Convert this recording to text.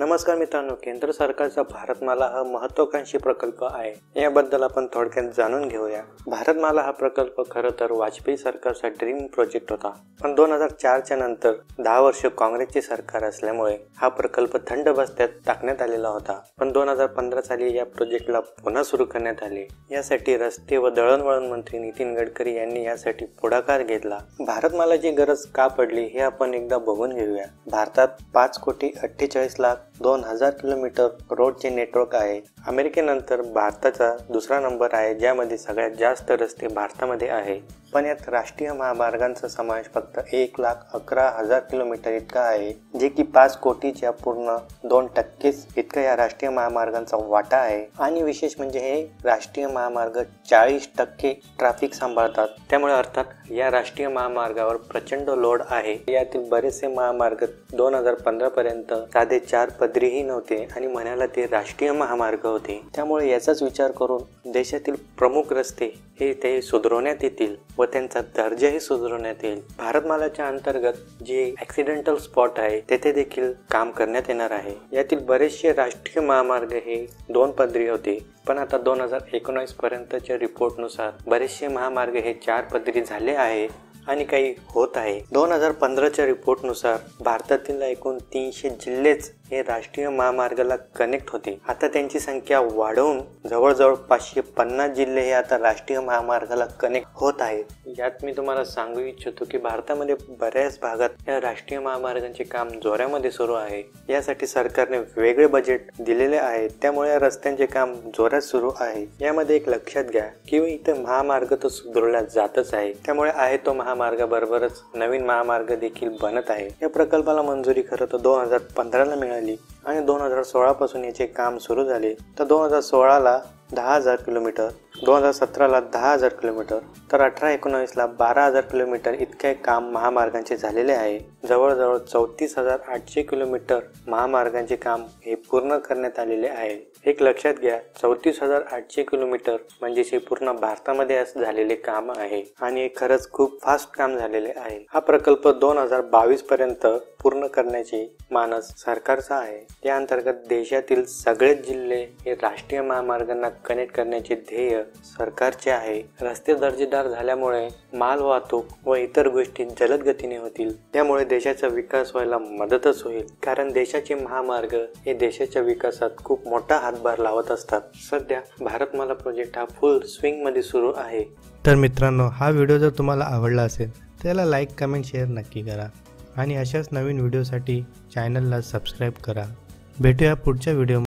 नमस्कार मित्रांनो, केंद्र सरकारचा भारतमाला हा महत्त्वाकांक्षी प्रकल्प आहे। याबद्दल आपण थोडक्यात जाणून घेऊया। भारतमाला हा प्रकल्प खरं तर वाजपेयी सरकारचा ड्रीम प्रोजेक्ट होता, पण 2004 च्या नंतर 10 वर्ष काँग्रेसचे सरकार असल्यामुळे हा प्रकल्प थंड बस्त्यात टाकण्यात आलेला होता। पण 2015 साली या प्रोजेक्टला पुन्हा सुरू करण्यात आले। यासाठी रस्ते व दळणवळण मंत्री नितीन गडकरी यांनी यासाठी पुढाकार घेतला। भारतमालाची गरज का पडली हे आपण एकदा बघून घेऊया। भारतात 5,48,02,000 किलोमीटर रोडचे नेटवर्क आहे। अमेरिकेनंतर भारताचा दुसरा नंबर आहे, ज्यामध्ये सगळ्यात जास्त रस्ते भारतामध्ये आहे। पण यात राष्ट्रीय महामार्गांचा समावेश फक्त 1,11,000 किलोमीटर इतका आहे, जे की 5 कोटीच्या पूर्ण 2% इतका या राष्ट्रीय महामार्गांचा वाटा आहे। आणि विशेष म्हणजे हे राष्ट्रीय महामार्ग 40% ट्रॅफिक सांभाळतात। त्यामुळे अर्थात या राष्ट्रीय महामार्गावर प्रचंड लोड आहे। यातील बरेचसे महामार्ग 2015 पर्यंत साधे 4 पदरीही नव्हते आणि म्हणायला ते राष्ट्रीय महामार्ग होते। त्यामुळे याचाच विचार करून देशातील प्रमुख रस्ते हे सुधारण्यात येतील व त्यांचा दर्जाही सुधारण्यात येईल। भारतमालाच्या अंतर्गत जे ॲक्सिडेंटल स्पॉट आहे तेथे देखील काम करण्यात येणार आहे। यातील बरेचसे राष्ट्रीय महामार्ग हे 2 पदरी होते, पण आता 2019 पर्यंतच्या रिपोर्टनुसार बरेचसे महामार्ग हे 4 पदरी झाले आहे आणि काही होत आहे। 2015च्या रिपोर्टनुसार भारतातील एकूण 300 जिल्हेच हे राष्ट्रीय महामार्गाला कनेक्ट होते। आता त्यांची संख्या वाढवून जवळजवळ 550 जिल्हे हे आता राष्ट्रीय महामार्गाला कनेक्ट होत आहेत। यात मी तुम्हाला सांगू इच्छितो की भारतामध्ये बऱ्याच भागात या राष्ट्रीय महामार्गांचे काम जोरामध्ये सुरू आहे। यासाठी सरकारने वेगळे बजेट दिलेले आहे, त्यामुळे या रस्त्यांचे काम जोरात सुरू आहे। यामध्ये एक लक्षात घ्या की इथे महामार्ग तर सुधारला जातच आहे, त्यामुळे आहे तो महामार्गाबरोबरच नवीन महामार्ग देखील बनत आहे। या प्रकल्पाला मंजुरी खरं तर 2015ला मिळाली आणि 2016 पासून याचे काम सुरू झाले। तर 2016ला 10,000 किलोमीटर, 2017ला 10,000 किलोमीटर, तर 18-19ला 12,000 किलोमीटर इतके काम महामार्गांचे झालेले आहे। जवळजवळ 34,800 किलोमीटर महामार्गांचे काम हे पूर्ण करण्यात आलेले आहे। एक लक्षात घ्या, 34,800 किलोमीटर म्हणजे हे पूर्ण भारतामध्ये झालेले काम आहे आणि खरंच खूप फास्ट काम झालेले आहे। हा प्रकल्प 2022 पर्यंत पूर्ण करण्याची मानस सरकारचा आहे। या अंतर्गत देशातील सगळेच जिल्हे हे राष्ट्रीय महामार्गांना कनेक्ट करण्याचे ध्येय सरकारचे आहे। रस्ते दर्जेदार झाल्यामुळे माल वाहतूक व इतर गोष्टी जलद गतीने होतील, त्यामुळे देशाचा विकास व्हायला मदतच होईल। कारण देशाचे महामार्ग हे देशाच्या विकासात खूप मोठा हातभार लावत असतात। सध्या भारतमाला प्रोजेक्ट हा फुल स्विंग मध्ये सुरू आहे। तर मित्रांनो, हा व्हिडिओ जर तुम्हाला आवडला असेल तर त्याला लाईक, कमेंट, शेअर नक्की करा आणि अशाच नवीन व्हिडिओसाठी चॅनलला सबस्क्राईब करा। भेटूया पुढच्या व्हिडिओ।